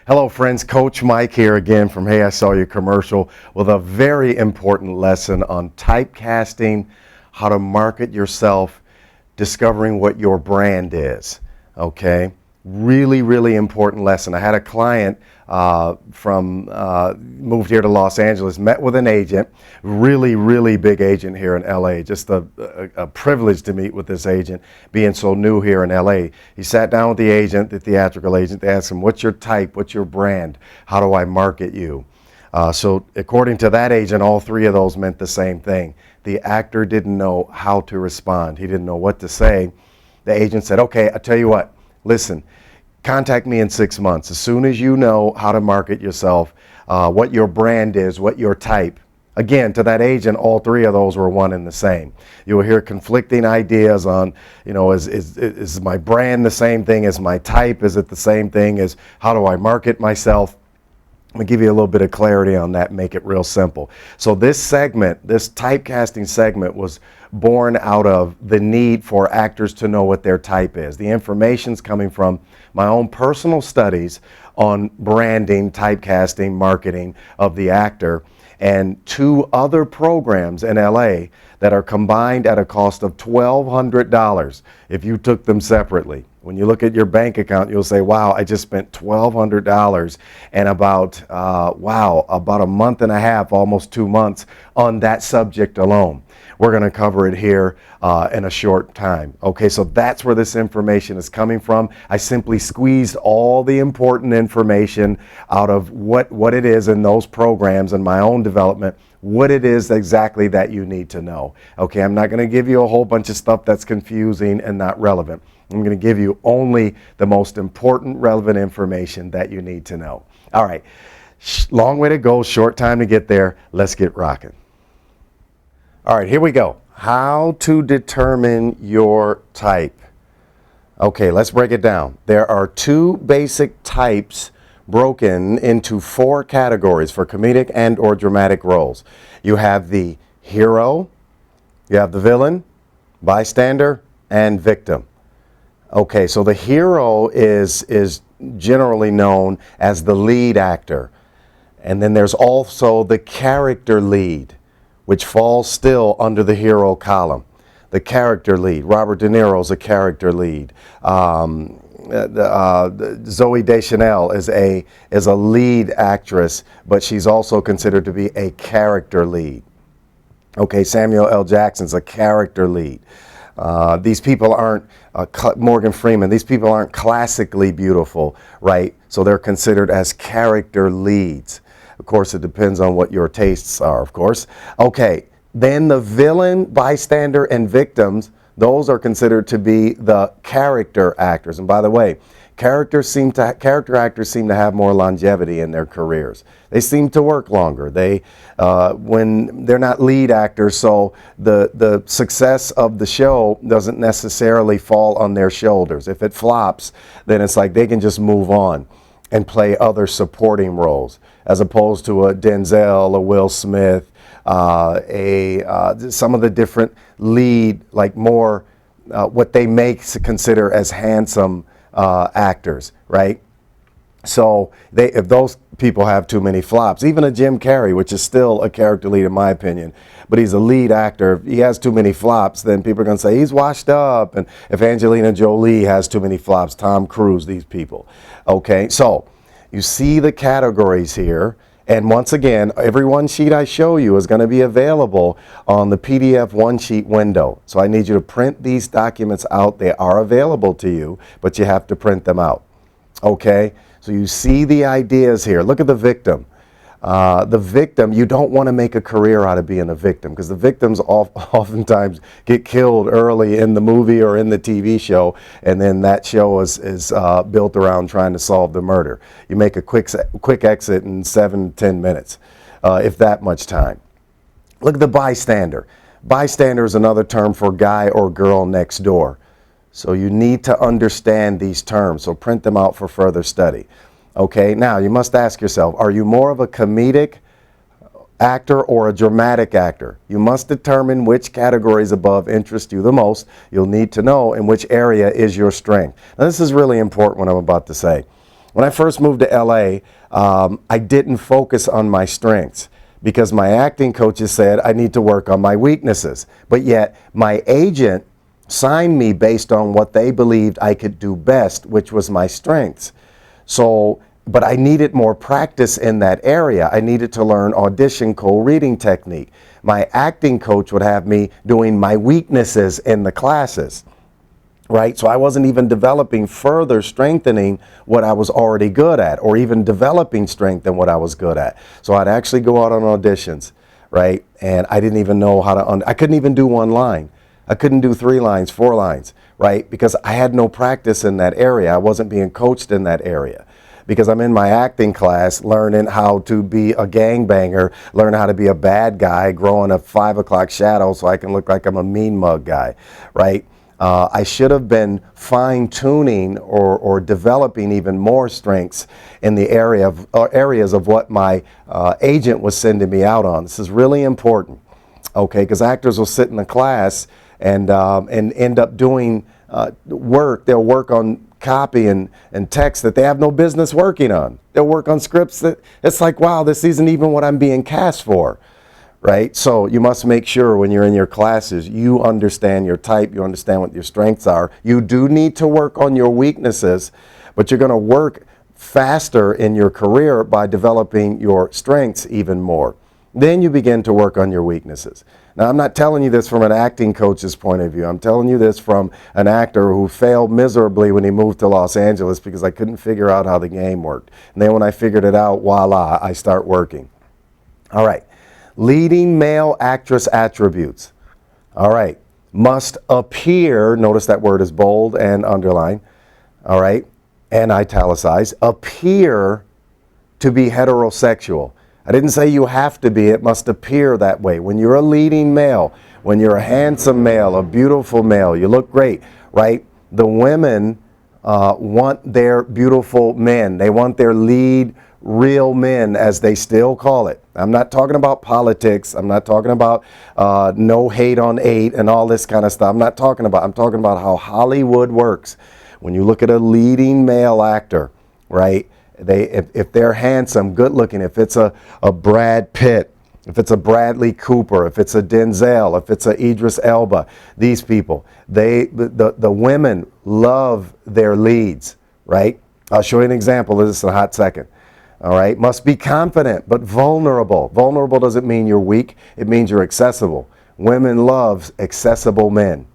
Hello friends, Coach Mike here again from Hey I Saw Your Commercial with a very important lesson on typecasting, how to market yourself, discovering what your brand is, okay? Really important lesson. I had a client moved here to Los Angeles, met with an agent, really big agent here in LA. Just a privilege to meet with this agent, being so new here in LA. He sat down with the agent, the theatrical agent. They asked him, what's your type, what's your brand, how do I market you? So according to that agent, all three of those meant the same thing. The actor didn't know how to respond. He didn't know what to say. The agent said, okay, I'll tell you what, listen, contact me in 6 months. As soon as you know how to market yourself, what your brand is, what your type. Again, to that agent, all three of those were one and the same. You'll hear conflicting ideas on, you know, is my brand the same thing as my type? Is it the same thing as how do I market myself? I'm going to give you a little bit of clarity on that, make it real simple. So this segment, this typecasting segment, was born out of the need for actors to know what their type is. The information's coming from my own personal studies on branding, typecasting, marketing of the actor, and 2 other programs in LA that are combined at a cost of $1,200 if you took them separately. When you look at your bank account, you'll say, wow, I just spent $1,200 and about a month and a half, almost 2 months on that subject alone. We're going to cover it here in a short time. Okay, so that's where this information is coming from. I simply squeezed all the important information out of what it is in those programs and my own development, what it is exactly that you need to know. Okay, I'm not going to give you a whole bunch of stuff that's confusing and not relevant. I'm going to give you only the most important, relevant information that you need to know. All right, long way to go, short time to get there. Let's get rocking. All right, here we go. How to determine your type. Okay, let's break it down. There are 2 basic types broken into 4 categories for comedic and or dramatic roles. You have the hero, you have the villain, bystander, and victim. Okay, so the hero is generally known as the lead actor. And then there's also the character lead, which falls still under the hero column. The character lead. Robert De Niro's a character lead. Zooey Deschanel is a lead actress, but she's also considered to be a character lead. Okay, Samuel L. Jackson's a character lead. These people aren't, Morgan Freeman, these people aren't classically beautiful, right? So they're considered as character leads. Of course, it depends on what your tastes are, of course. Okay, then the villain, bystander, and victims, those are considered to be the character actors. And by the way, character actors seem to have more longevity in their careers. They seem to work longer. When they're not lead actors, so the success of the show doesn't necessarily fall on their shoulders. If it flops, then it's like they can just move on and play other supporting roles, as opposed to a Denzel, a Will Smith, some of the different lead, like more what they may consider as handsome actors, right? So if those people have too many flops, even a Jim Carrey, which is still a character lead in my opinion, but he's a lead actor, if he has too many flops, then people are going to say he's washed up. And if Angelina Jolie has too many flops, Tom Cruise, these people. Okay, so you see the categories here. And once again, every one sheet I show you is going to be available on the PDF one sheet window. So I need you to print these documents out. They are available to you, but you have to print them out. Okay, so you see the ideas here. Look at the victim. The victim, you don't want to make a career out of being a victim, because the victims oftentimes get killed early in the movie or in the TV show, and then that show is built around trying to solve the murder. You make a quick exit in 7 to 10 minutes, if that much time. Look at the bystander. Bystander is another term for guy or girl next door. So you need to understand these terms, so print them out for further study. Okay, now you must ask yourself, are you more of a comedic actor or a dramatic actor? You must determine which categories above interest you the most. You'll need to know in which area is your strength. Now this is really important what I'm about to say. When I first moved to LA, I didn't focus on my strengths because my acting coaches said I need to work on my weaknesses. But yet my agent signed me based on what they believed I could do best, which was my strengths. So, but I needed more practice in that area. I needed to learn audition co-reading technique. My acting coach would have me doing my weaknesses in the classes. Right? So I wasn't even developing further strengthening what I was already good at, or even developing strength in what I was good at. So I'd actually go out on auditions, right? And I didn't even know how to, I couldn't even do one line. I couldn't do 3 lines, 4 lines, right? Because I had no practice in that area. I wasn't being coached in that area. Because I'm in my acting class learning how to be a gangbanger, learning how to be a bad guy, growing a 5 o'clock shadow so I can look like I'm a mean mug guy, right? I should have been fine-tuning or developing even more strengths in the areas of what my agent was sending me out on. This is really important, okay? Because actors will sit in the class and end up doing work. They'll work on copy and text that they have no business working on. They'll work on scripts that it's like, wow, this isn't even what I'm being cast for. Right? So you must make sure when you're in your classes, you understand your type, you understand what your strengths are. You do need to work on your weaknesses, but you're going to work faster in your career by developing your strengths even more. Then you begin to work on your weaknesses. Now, I'm not telling you this from an acting coach's point of view. I'm telling you this from an actor who failed miserably when he moved to Los Angeles because I couldn't figure out how the game worked. And then when I figured it out, voila, I start working. All right. Leading male actress attributes. All right. Must appear, notice that word is bold and underlined, all right, and italicized, appear to be heterosexual. I didn't say you have to be, it must appear that way. When you're a leading male, when you're a handsome male, a beautiful male, you look great, right? The women want their beautiful men. They want their lead real men, as they still call it. I'm not talking about politics. I'm not talking about no hate on 8 and all this kind of stuff. I'm talking about how Hollywood works. When you look at a leading male actor, right? If they're handsome, good looking, if it's a Brad Pitt, if it's a Bradley Cooper, if it's a Denzel, if it's a Idris Elba, these people, the women love their leads, right? I'll show you an example of this in a hot second. All right, must be confident but vulnerable. Vulnerable doesn't mean you're weak, it means you're accessible. Women love accessible men.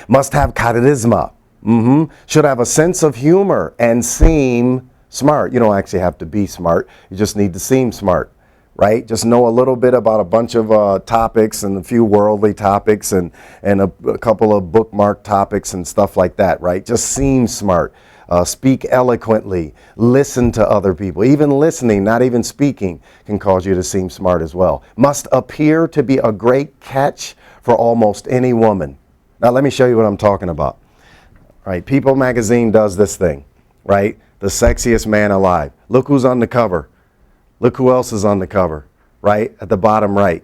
Must have charisma. Should have a sense of humor and seem smart. You don't actually have to be smart, you just need to seem smart, right? Just know a little bit about a bunch of topics and a few worldly topics and a couple of bookmark topics and stuff like that, right? Just seem smart. Speak eloquently, listen to other people. Even listening, not even speaking, can cause you to seem smart as well. Must appear to be a great catch for almost any woman. Now let me show you what I'm talking about. Right, People magazine does this thing, right? The sexiest man alive. Look who's on the cover. Look who else is on the cover, right? At the bottom right.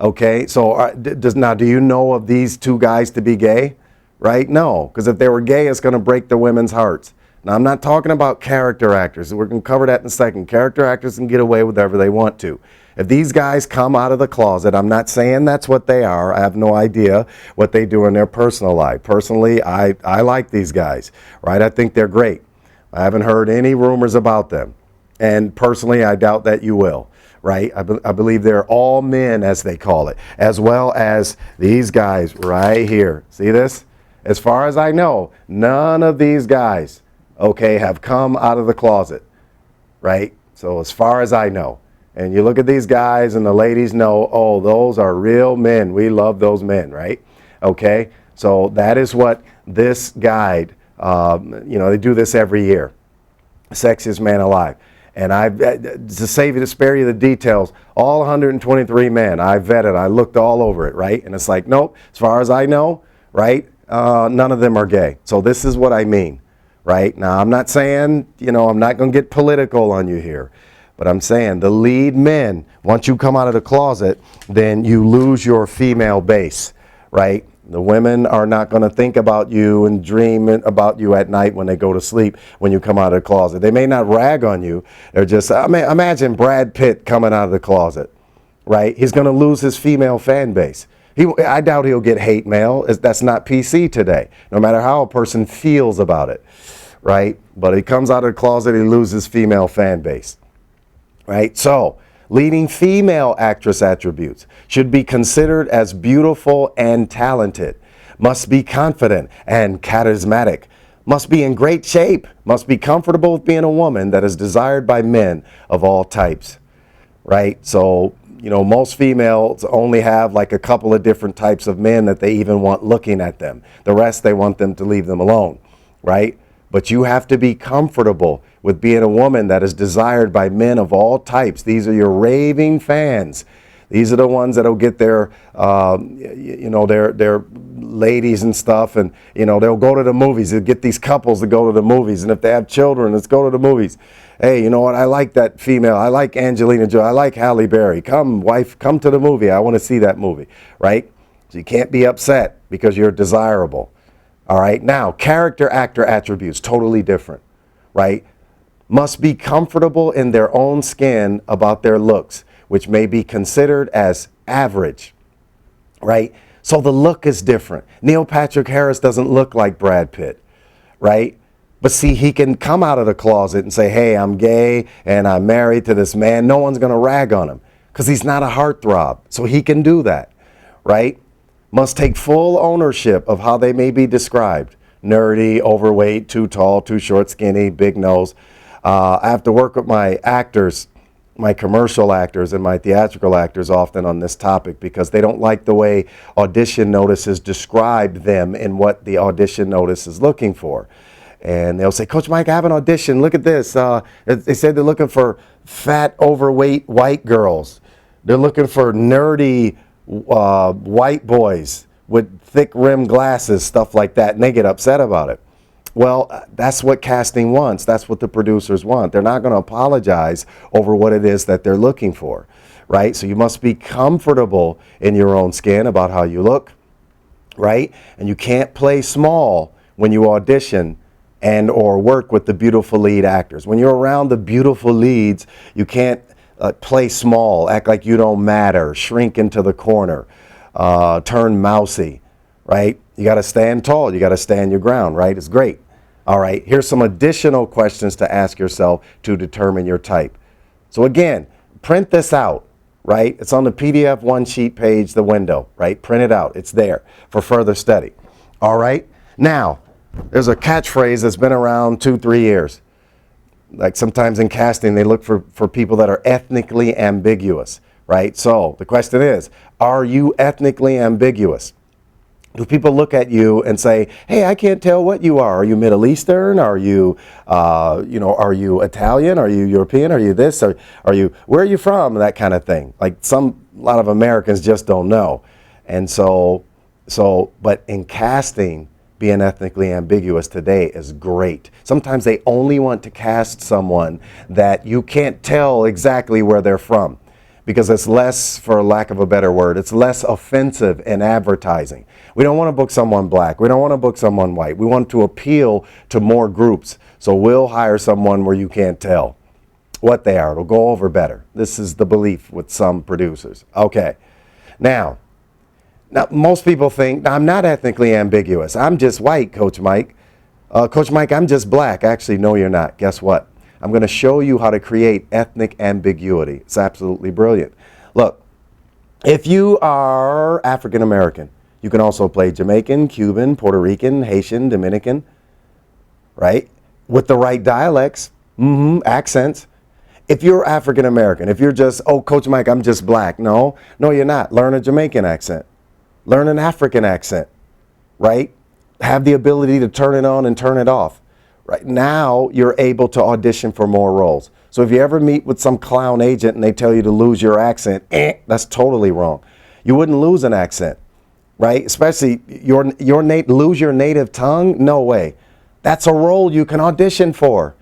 Okay, so do you know of these 2 guys to be gay? Right? No, because if they were gay, it's going to break the women's hearts. Now, I'm not talking about character actors. We're going to cover that in a second. Character actors can get away with whatever they want to. If these guys come out of the closet, I'm not saying that's what they are. I have no idea what they do in their personal life. Personally, I like these guys, right? I think they're great. I haven't heard any rumors about them. And personally, I doubt that you will, right? I believe they're all men, as they call it, as well as these guys right here. See this? As far as I know, none of these guys, okay, have come out of the closet, right? So as far as I know, and you look at these guys and the ladies know, oh, those are real men. We love those men, right? Okay, so that is what this guide, they do this every year, Sexiest Man Alive. And to spare you the details, all 123 men, I vetted, I looked all over it, right? And it's like, nope, as far as I know, right? None of them are gay. So this is what I mean, right? Now, I'm not saying, I'm not going to get political on you here, but I'm saying the lead men, once you come out of the closet, then you lose your female base, right? The women are not going to think about you and dream about you at night when they go to sleep when you come out of the closet. They may not rag on you. They're just, imagine Brad Pitt coming out of the closet, right? He's going to lose his female fan base. I doubt he'll get hate mail. That's not PC today, no matter how a person feels about it, right? But he comes out of the closet, he loses female fan base, right? So, leading female actress attributes should be considered as beautiful and talented, must be confident and charismatic, must be in great shape, must be comfortable with being a woman that is desired by men of all types, right? So, you know, most females only have like a couple of different types of men that they even want looking at them. The rest, they want them to leave them alone, right? But you have to be comfortable with being a woman that is desired by men of all types. These are your raving fans. These are the ones that'll get their, their ladies and stuff, and they'll go to the movies. They'll get these couples to go to the movies, and if they have children, let's go to the movies. Hey, you know what? I like that female. I like Angelina Jolie. I like Halle Berry. Come, wife, come to the movie. I want to see that movie, right? So you can't be upset because you're desirable. All right. Now, character actor attributes, totally different, right? Must be comfortable in their own skin about their looks, which may be considered as average, right? So the look is different. Neil Patrick Harris doesn't look like Brad Pitt, right? But see, he can come out of the closet and say, hey, I'm gay and I'm married to this man. No one's going to rag on him because he's not a heartthrob. So he can do that, right? Must take full ownership of how they may be described. Nerdy, overweight, too tall, too short, skinny, big nose. I have to work with my actors, my commercial actors and my theatrical actors often on this topic because they don't like the way audition notices describe them and what the audition notice is looking for. And they'll say, Coach Mike, I have an audition. Look at this. They said they're looking for fat, overweight white girls. They're looking for nerdy white boys with thick rimmed glasses, stuff like that, and they get upset about it. Well, that's what casting wants. That's what the producers want. They're not going to apologize over what it is that they're looking for, right? So you must be comfortable in your own skin about how you look, right? And you can't play small when you audition and or work with the beautiful lead actors. When you're around the beautiful leads, you can't play small, act like you don't matter, shrink into the corner, turn mousy, right? You got to stand tall. You got to stand your ground, right? It's great. All right, here's some additional questions to ask yourself to determine your type. So again, print this out, right? It's on the PDF one sheet page, the window, right? Print it out. It's there for further study. All right, now, there's a catchphrase that's been around 2-3 years. Like sometimes in casting, they look for people that are ethnically ambiguous, right? So the question is, are you ethnically ambiguous? Do people look at you and say, hey, I can't tell what you are. Are you Middle Eastern? Are you, are you Italian? Are you European? Are you this? Are you, where are you from? That kind of thing. Like a lot of Americans just don't know. And but in casting, being ethnically ambiguous today is great. Sometimes they only want to cast someone that you can't tell exactly where they're from because it's less, for lack of a better word, it's less offensive in advertising. We don't want to book someone black. We don't want to book someone white. We want to appeal to more groups. So we'll hire someone where you can't tell what they are. It'll go over better. This is the belief with some producers. Okay. Now, most people think, I'm not ethnically ambiguous. I'm just white, Coach Mike. Coach Mike, I'm just black. Actually, no, you're not. Guess what? I'm going to show you how to create ethnic ambiguity. It's absolutely brilliant. Look, if you are African American, you can also play Jamaican, Cuban, Puerto Rican, Haitian, Dominican, right? With the right dialects, accents. If you're African American, if you're just, oh, Coach Mike, I'm just black. No, you're not. Learn a Jamaican accent. Learn an African accent, right? Have the ability to turn it on and turn it off. Right now, you're able to audition for more roles. So if you ever meet with some clown agent and they tell you to lose your accent, that's totally wrong. You wouldn't lose an accent, right? Especially lose your native tongue? No way. That's a role you can audition for.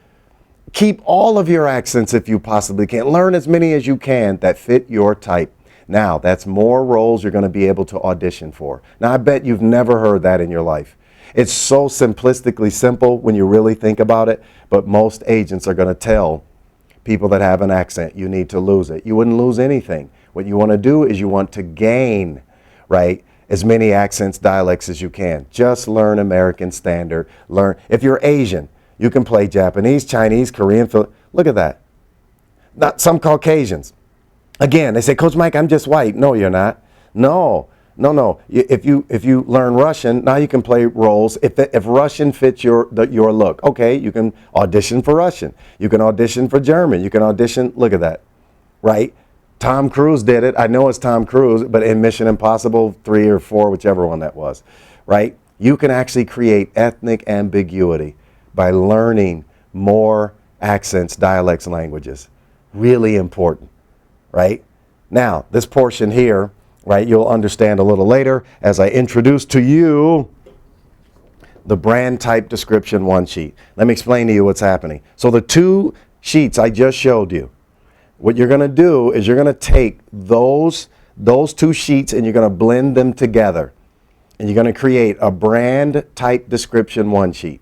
Keep all of your accents if you possibly can. Learn as many as you can that fit your type. Now, that's more roles you're going to be able to audition for. Now, I bet you've never heard that in your life. It's so simplistically simple when you really think about it, but most agents are going to tell people that have an accent, you need to lose it. You wouldn't lose anything. What you want to do is you want to gain, right, as many accents, dialects as you can. Just learn American Standard. Learn. If you're Asian, you can play Japanese, Chinese, Korean. Look at that. Not some Caucasians. Again, they say, Coach Mike, I'm just white. No, you're not. No. If you learn Russian, now you can play roles. If Russian fits your look, okay, you can audition for Russian. You can audition for German. You can audition. Look at that, right? Tom Cruise did it. I know it's Tom Cruise, but in Mission Impossible 3 or 4, whichever one that was, right? You can actually create ethnic ambiguity by learning more accents, dialects, languages. Really important, right? Now, this portion here, right, you'll understand a little later as I introduce to you the brand type description one sheet. Let me explain to you what's happening. So the 2 sheets I just showed you, what you're going to do is you're going to take those 2 sheets and you're going to blend them together. And you're going to create a brand type description one sheet.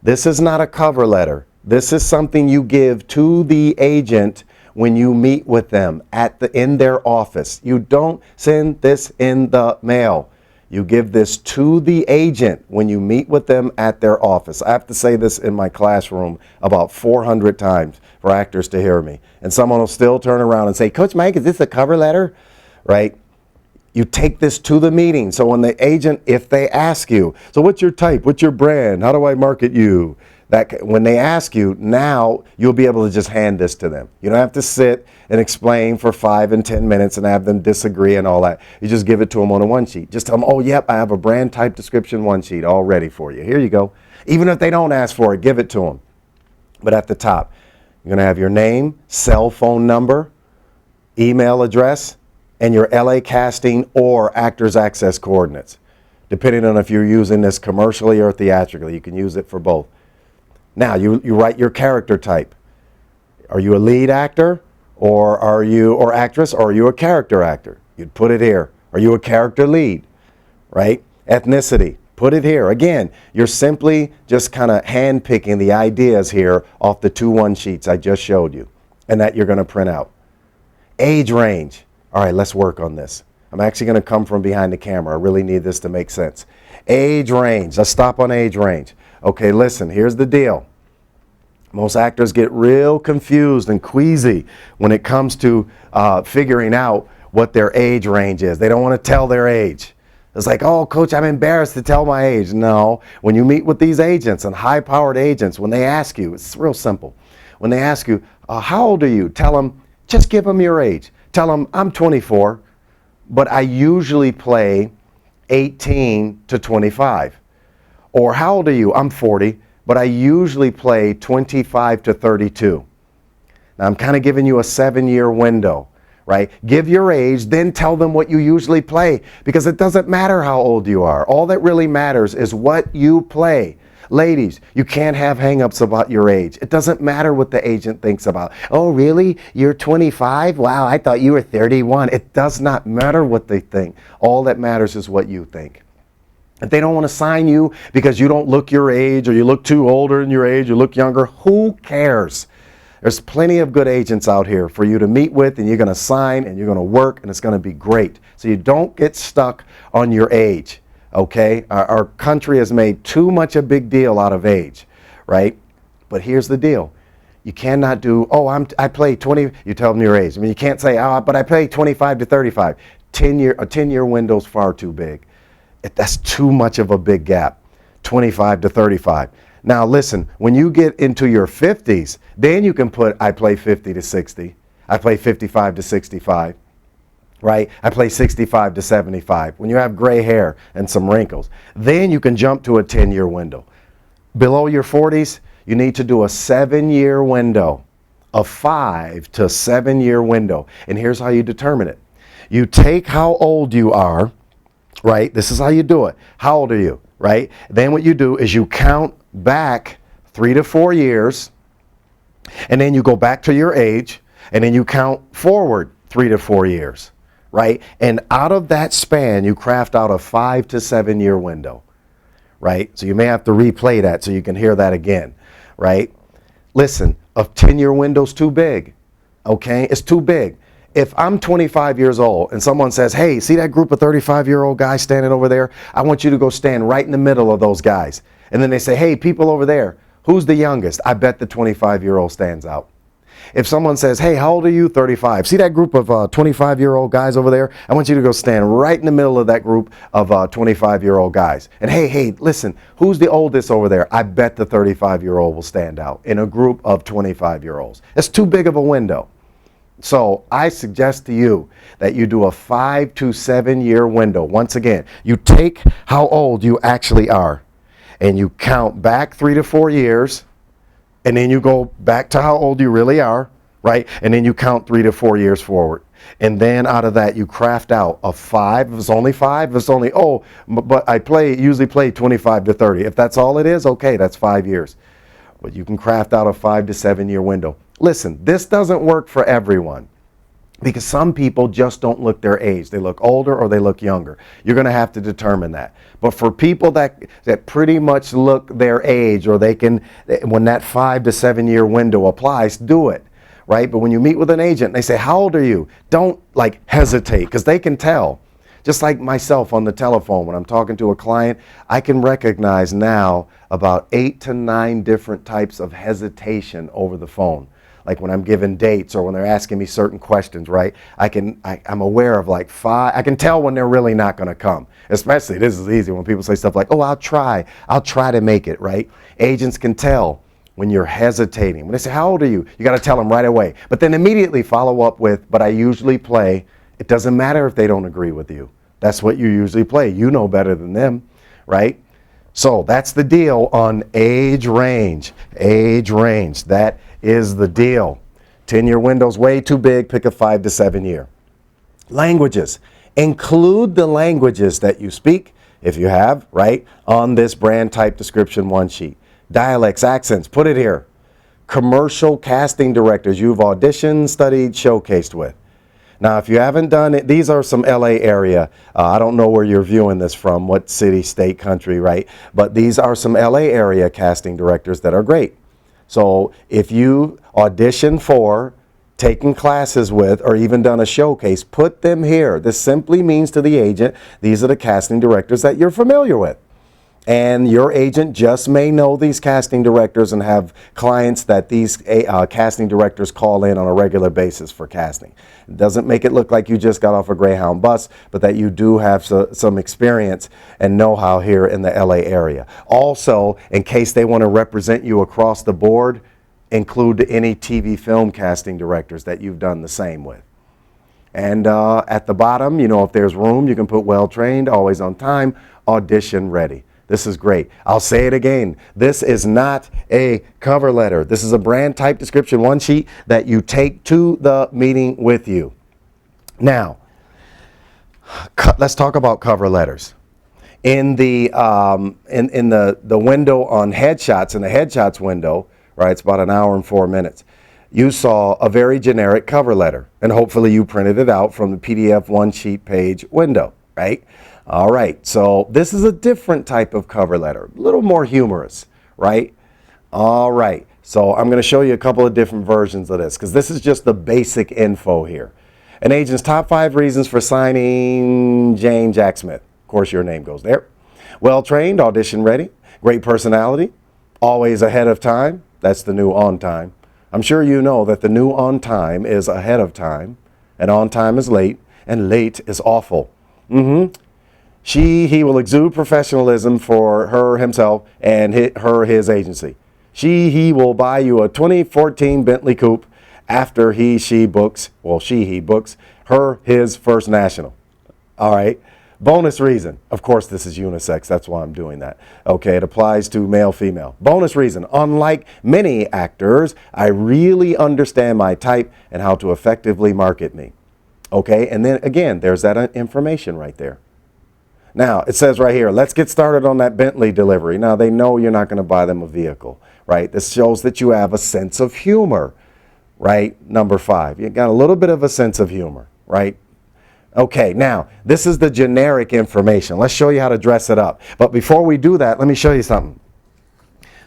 This is not a cover letter. This is something you give to the agent when you meet with them in their office. You don't send this in the mail. You give this to the agent when you meet with them at their office. I have to say this in my classroom about 400 times for actors to hear me. And someone will still turn around and say, Coach Mike, is this a cover letter? Right? You take this to the meeting. So when the agent, if they ask you, so what's your type? What's your brand? How do I market you? When they ask you, now you'll be able to just hand this to them. You don't have to sit and explain for 5 and 10 minutes and have them disagree and all that. You just give it to them on a one sheet. Just tell them, oh, yep, I have a brand type description one sheet all ready for you. Here you go. Even if they don't ask for it, give it to them. But at the top, you're going to have your name, cell phone number, email address, and your LA casting or actors access coordinates. Depending on if you're using this commercially or theatrically, you can use it for both. Now, you write your character type. Are you a lead actor or actress, or are you a character actor? You'd put it here. Are you a character lead, right? Ethnicity, put it here. Again, you're simply just kind of hand-picking the ideas here off the 2 one sheets I just showed you and that you're going to print out. Age range. All right, let's work on this. I'm actually going to come from behind the camera. I really need this to make sense. Age range. Let's stop on age range. Okay, listen, here's the deal. Most actors get real confused and queasy when it comes to figuring out what their age range is. They don't want to tell their age. It's like, oh, Coach, I'm embarrassed to tell my age. No, when you meet with these agents and high-powered agents, when they ask you, it's real simple. When they ask you, how old are you? Tell them, just give them your age. Tell them, I'm 24, but I usually play 18 to 25. Or how old are you? I'm 40, but I usually play 25 to 32. Now I'm kind of giving you a 7-year window, right? Give your age, then tell them what you usually play, because it doesn't matter how old you are. All that really matters is what you play. Ladies, you can't have hang-ups about your age. It doesn't matter what the agent thinks about. Oh, really? You're 25? Wow, I thought you were 31. It does not matter what they think. All that matters is what you think. If they don't want to sign you because you don't look your age, or you look too older in your age, you look younger, who cares? There's plenty of good agents out here for you to meet with, and you're going to sign, and you're going to work, and it's going to be great. So you don't get stuck on your age, okay? Our country has made too much a big deal out of age, right? But here's the deal. You cannot do, oh, I play 20, you tell them your age. I mean, you can't say, oh, but I play 25 to 35. A 10-year window's far too big. That's too much of a big gap, 25 to 35. Now listen, when you get into your 50s, then you can put, I play 50 to 60. I play 55 to 65, right? I play 65 to 75. When you have gray hair and some wrinkles, then you can jump to a 10-year window. Below your 40s, you need to do a 7-year window, a 5 to 7-year window. And here's how you determine it. You take how old you are, right? This is how you do it. How old are you, right? Then what you do is you count back 3 to 4 years, and then you go back to your age, and then you count forward 3 to 4 years, right? And out of that span, you craft out a 5 to 7 year window, right? So you may have to replay that so you can hear that again, right? Listen, a 10-year window's too big, okay? It's too big. If I'm 25 years old and someone says, hey, see that group of 35-year-old guys standing over there? I want you to go stand right in the middle of those guys. And then they say, hey, people over there, who's the youngest? I bet the 25-year-old stands out. If someone says, hey, how old are you? 35. See that group of 25-year-old guys over there? I want you to go stand right in the middle of that group of 25-year-old guys. And hey, listen, who's the oldest over there? I bet the 35-year-old will stand out in a group of 25-year-olds. It's too big of a window. So I suggest to you that you do a 5 to 7 year window. Once again, you take how old you actually are and you count back 3 to 4 years, and then you go back to how old you really are, right? And then you count 3 to 4 years forward. And then out of that, you craft out a 5. If it's only 5, if it's only, but I usually play 25 to 30. If that's all it is, okay, that's 5 years. But you can craft out a 5 to 7 year window. Listen, this doesn't work for everyone because some people just don't look their age. They look older or they look younger. You're going to have to determine that. But for people that pretty much look their age, or they can, when that 5 to 7 year window applies, do it, right? But when you meet with an agent and they say, how old are you? Don't hesitate, because they can tell. Just like myself on the telephone, when I'm talking to a client, I can recognize now about 8 to 9 different types of hesitation over the phone. Like when I'm giving dates or when they're asking me certain questions, right? I'm aware of 5. I can tell when they're really not going to come. Especially, this is easy when people say stuff like, oh, I'll try to make it, right? Agents can tell when you're hesitating. When they say, how old are you? You got to tell them right away. But then immediately follow up with, but I usually play. It doesn't matter if they don't agree with you. That's what you usually play. You know better than them, right? So that's the deal on age range. Age range. That is the deal. 10-year window's way too big. Pick a 5 to 7 year. Languages. Include the languages that you speak, if you have, right, on this brand type description one sheet. Dialects, accents, put it here. Commercial casting directors you've auditioned, studied, showcased with. Now, if you haven't done it, these are some LA area. I don't know where you're viewing this from, what city, state, country, right? But these are some LA area casting directors that are great. So if you audition for, taken classes with, or even done a showcase, put them here. This simply means to the agent, these are the casting directors that you're familiar with. And your agent just may know these casting directors and have clients that these casting directors call in on a regular basis for casting. It doesn't make it look like you just got off a Greyhound bus, but that you do have some experience and know-how here in the LA area. Also, in case they want to represent you across the board, include any TV film casting directors that you've done the same with. And at the bottom, if there's room, you can put well-trained, always on time, audition ready. This is great. I'll say it again. This is not a cover letter. This is a brand type description one sheet that you take to the meeting with you. Now, let's talk about cover letters. In the the window on headshots, in the headshots window, right, it's about an hour and 4 minutes, you saw a very generic cover letter, and hopefully you printed it out from the PDF one sheet page window, right? All right, so this is a different type of cover letter, a little more humorous, right? All right, so I'm going to show you a couple of different versions of this because this is just the basic info here. An agent's top 5 reasons for signing Jane Jack Smith. Of course, your name goes there. Well-trained, audition ready, great personality, always ahead of time. That's the new on time. I'm sure you know that the new on time is ahead of time, and on time is late, and late is awful. He will exude professionalism for her, himself, and his agency. He will buy you a 2014 Bentley Coupe after he books his first national. All right. Bonus reason. Of course, this is unisex. That's why I'm doing that. Okay, it applies to male, female. Bonus reason. Unlike many actors, I really understand my type and how to effectively market me. Okay, and then again, there's that information right there. Now, it says right here, let's get started on that Bentley delivery. Now, they know you're not going to buy them a vehicle, right? This shows that you have a sense of humor, right? Number 5, you got a little bit of a sense of humor, right? Okay, now, this is the generic information. Let's show you how to dress it up. But before we do that, let me show you something.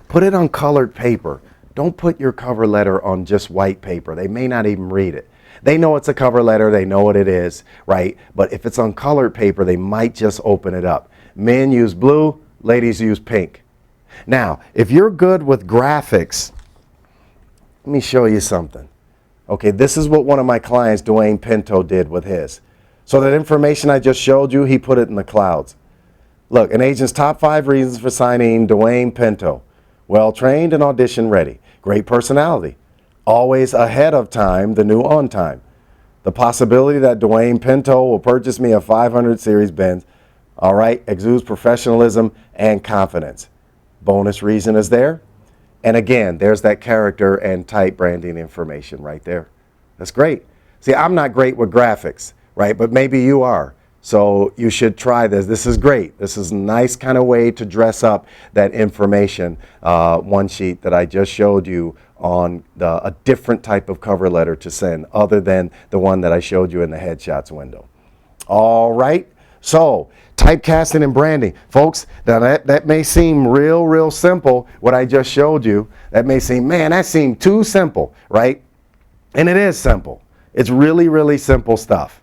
Put it on colored paper. Don't put your cover letter on just white paper. They may not even read it. They know it's a cover letter. They know what it is, right? But if it's on colored paper, they might just open it up. Men use blue, ladies use pink. Now, if you're good with graphics, let me show you something. Okay, this is what one of my clients, Dwayne Pinto, did with his. So that information I just showed you, he put it in the clouds. Look, an agent's top 5 reasons for signing Dwayne Pinto. Well-trained and audition ready. Great personality. Always ahead of time, the new on time. The possibility that Dwayne Pinto will purchase me a 500 series Benz. All right, exudes professionalism and confidence. Bonus reason is there. And again, there's that character and type branding information right there. That's great. See, I'm not great with graphics, right? But maybe you are. So you should try this. This is great. This is a nice kind of way to dress up that information, one sheet that I just showed you on a different type of cover letter to send other than the one that I showed you in the headshots window. All right. So typecasting and branding. Folks, now that may seem real simple, what I just showed you. That may seem, man, that seemed too simple, right? And it is simple. It's really simple stuff.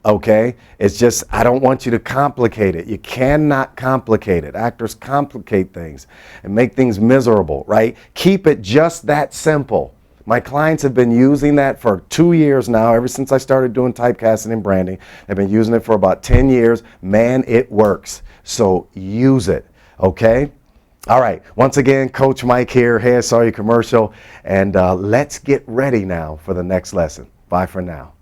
Okay, it's just, I don't want you to complicate it. You cannot complicate it. Actors complicate things and make things miserable, right? Keep it just that simple. My clients have been using that for 2 years now, ever since I started doing typecasting and branding. They've been using it for about 10 years. Man, it works. So use it, okay? All right, once again, Coach Mike here. Hey, I saw your commercial. And let's get ready now for the next lesson. Bye for now.